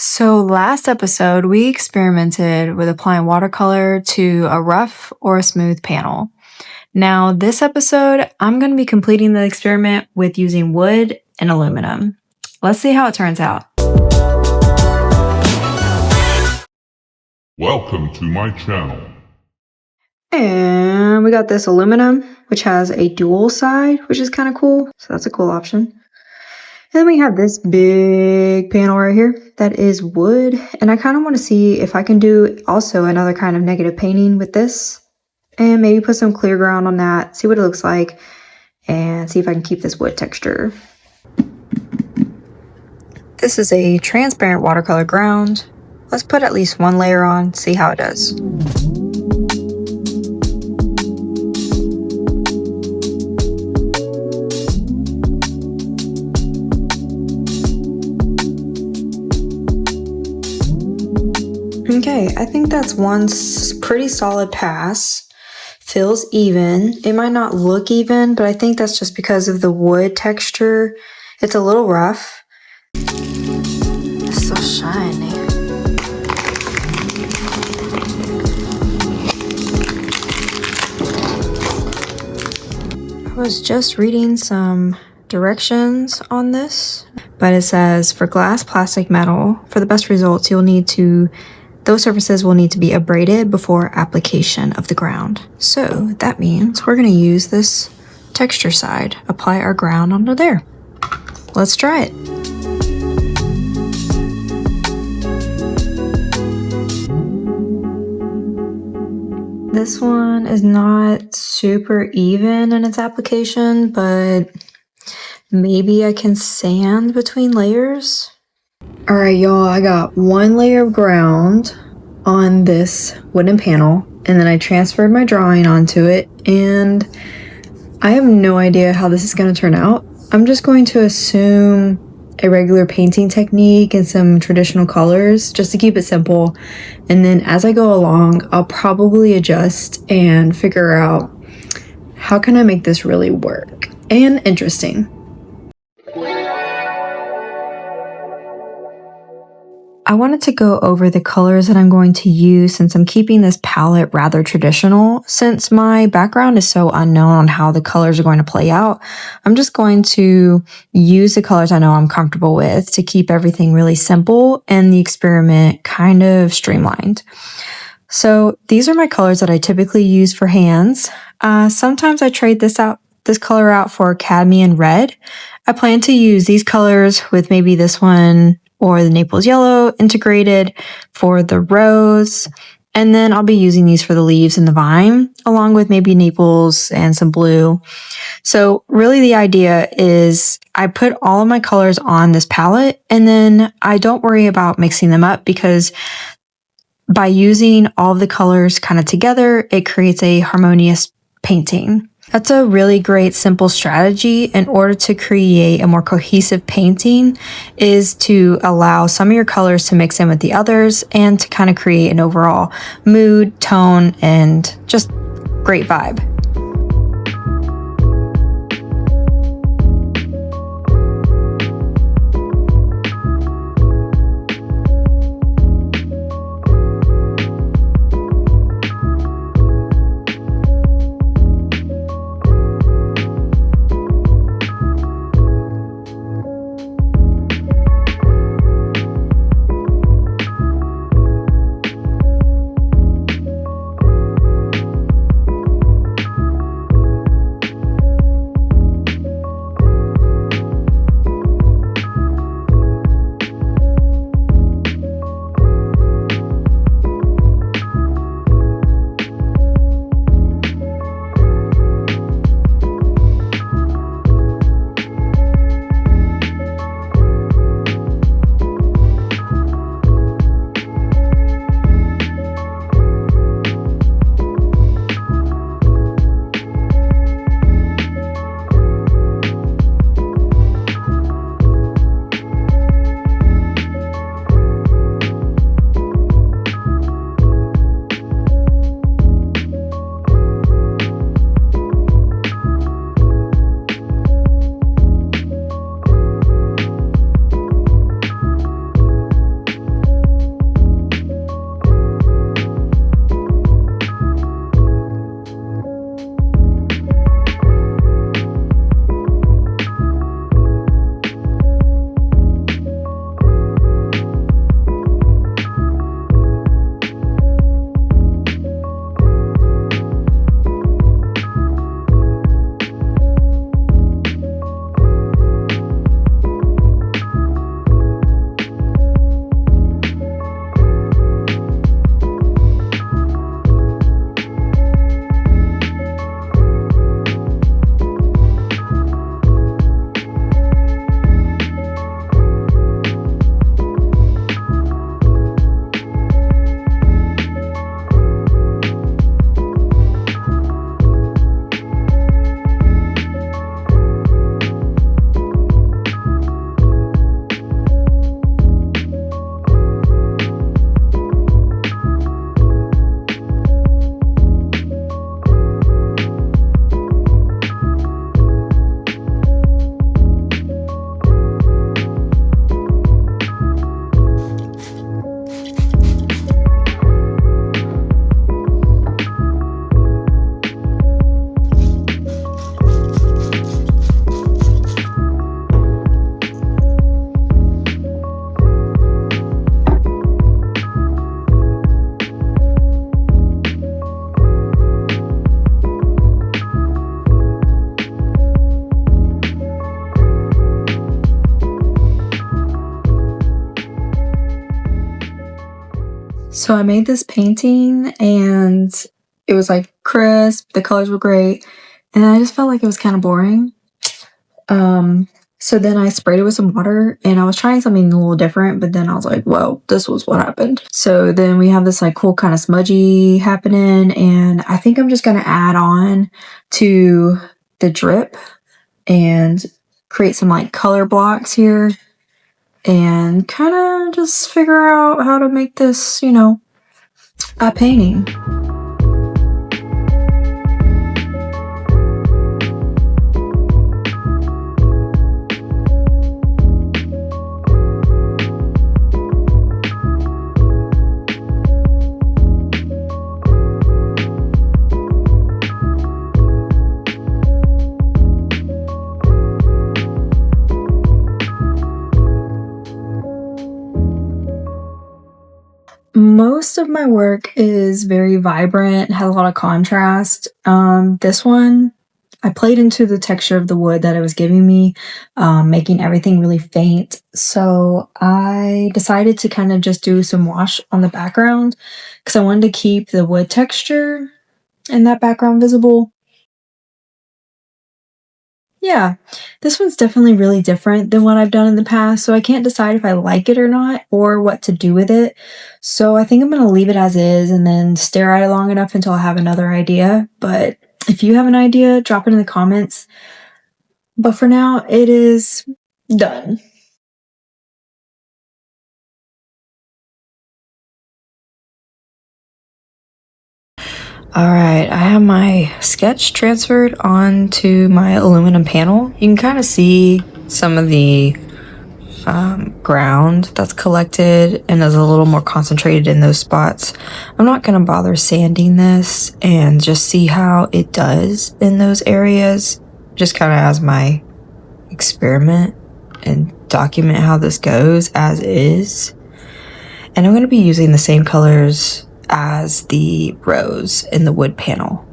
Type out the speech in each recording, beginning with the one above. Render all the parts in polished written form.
So, last episode, we experimented with applying watercolor to a rough or a smooth panel. Now, this episode, I'm going to be completing the experiment with using wood and aluminum. Let's see how it turns out. Welcome to my channel. And we got this aluminum, which has a dual side, which is kind of cool. So that's a cool option. And then we have this big panel right here that is wood. And I kind of want to see if I can do also another kind of negative painting with this. And maybe put some clear ground on that, see what it looks like, and see if I can keep this wood texture. This is a transparent watercolor ground. Let's put at least one layer on, see how it does. Okay, I think that's one pretty solid pass. Feels even. It might not look even, but I think that's just because of the wood texture. It's a little rough. It's so shiny. I was just reading some directions on this, but it says for glass, plastic, metal, for the best results, those surfaces will need to be abraded before application of the ground. So that means we're going to use this texture side, apply our ground onto there. Let's try it. This one is not super even in its application, but maybe I can sand between layers. All right, y'all, I got one layer of ground on this wooden panel, and then I transferred my drawing onto it, and I have no idea how this is going to turn out. I'm just going to assume a regular painting technique and some traditional colors just to keep it simple, and then as I go along, I'll probably adjust and figure out how can I make this really work and interesting. I wanted to go over the colors that I'm going to use since I'm keeping this palette rather traditional. Since my background is so unknown on how the colors are going to play out, I'm just going to use the colors I know I'm comfortable with to keep everything really simple and the experiment kind of streamlined. So these are my colors that I typically use for hands. Sometimes I trade this color out for cadmium red. I plan to use these colors with maybe this one or the Naples yellow integrated for the rose. And then I'll be using these for the leaves and the vine, along with maybe Naples and some blue. So really the idea is I put all of my colors on this palette, and then I don't worry about mixing them up because by using all of the colors kind of together, it creates a harmonious painting. That's a really great simple strategy in order to create a more cohesive painting, is to allow some of your colors to mix in with the others and to kind of create an overall mood, tone, and just great vibe. So I made this painting and it was like crisp, the colors were great, and I just felt like it was kind of boring. Um, so then I sprayed it with some water and I was trying something a little different, but then I was like, whoa, this was what happened. So then we have this like cool kind of smudgy happening, and I think I'm just gonna add on to the drip and create some like color blocks here and kind of just figure out how to make this, a painting. Most of my work is very vibrant, has a lot of contrast. This one, I played into the texture of the wood that it was giving me, making everything really faint. So I decided to kind of just do some wash on the background because I wanted to keep the wood texture in that background visible. Yeah, this one's definitely really different than what I've done in the past, so I can't decide if I like it or not or what to do with it. So I think I'm gonna leave it as is and then stare at it long enough until I have another idea. But if you have an idea, drop it in the comments. But for now, it is done. All right, I have my sketch transferred onto my aluminum panel. You can kind of see some of the ground that's collected and is a little more concentrated in those spots. I'm not going to bother sanding this and just see how it does in those areas, just kind of as my experiment and document how this goes as is. And I'm going to be using the same colors as the rose in the wood panel.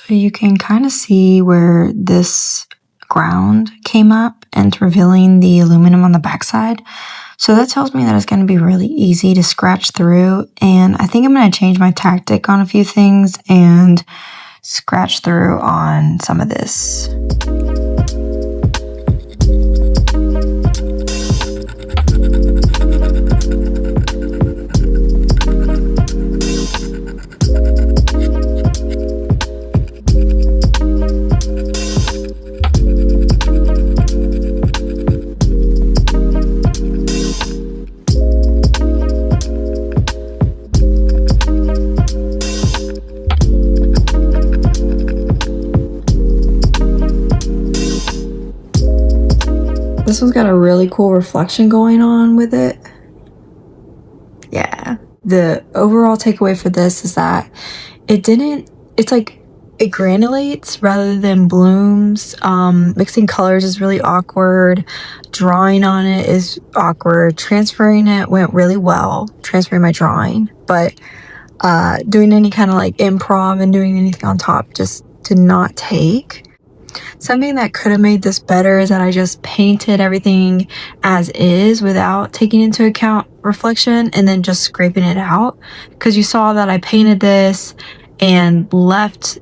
So you can kind of see where this ground came up and it's revealing the aluminum on the backside. So that tells me that it's going to be really easy to scratch through. And I think I'm going to change my tactic on a few things and scratch through on some of this. This one's got a really cool reflection going on with it. Yeah. The overall takeaway for this is that it's like it granulates rather than blooms. Mixing colors is really awkward. Drawing on it is awkward. Transferring it went really well, transferring my drawing, but doing any kind of like improv and doing anything on top just did not take. Something that could have made this better is that I just painted everything as is without taking into account reflection and then just scraping it out, because you saw that I painted this and left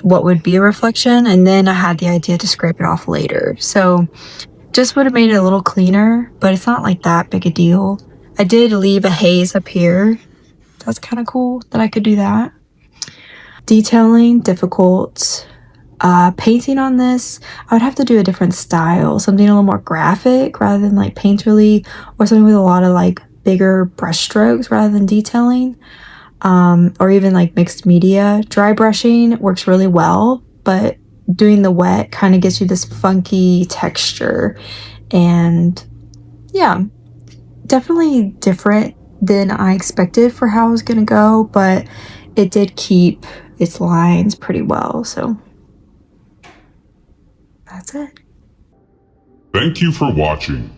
what would be a reflection, and then I had the idea to scrape it off later. So just would have made it a little cleaner, but it's not like that big a deal. I did leave a haze up here. That's kind of cool that I could do that. Detailing, difficult. Painting on this, I would have to do a different style, something a little more graphic rather than like painterly, or something with a lot of like bigger brush strokes rather than detailing, or even like mixed media. Dry brushing works really well, but doing the wet kind of gives you this funky texture, and yeah, definitely different than I expected for how I was gonna go, but it did keep its lines pretty well, so that's it. Thank you for watching.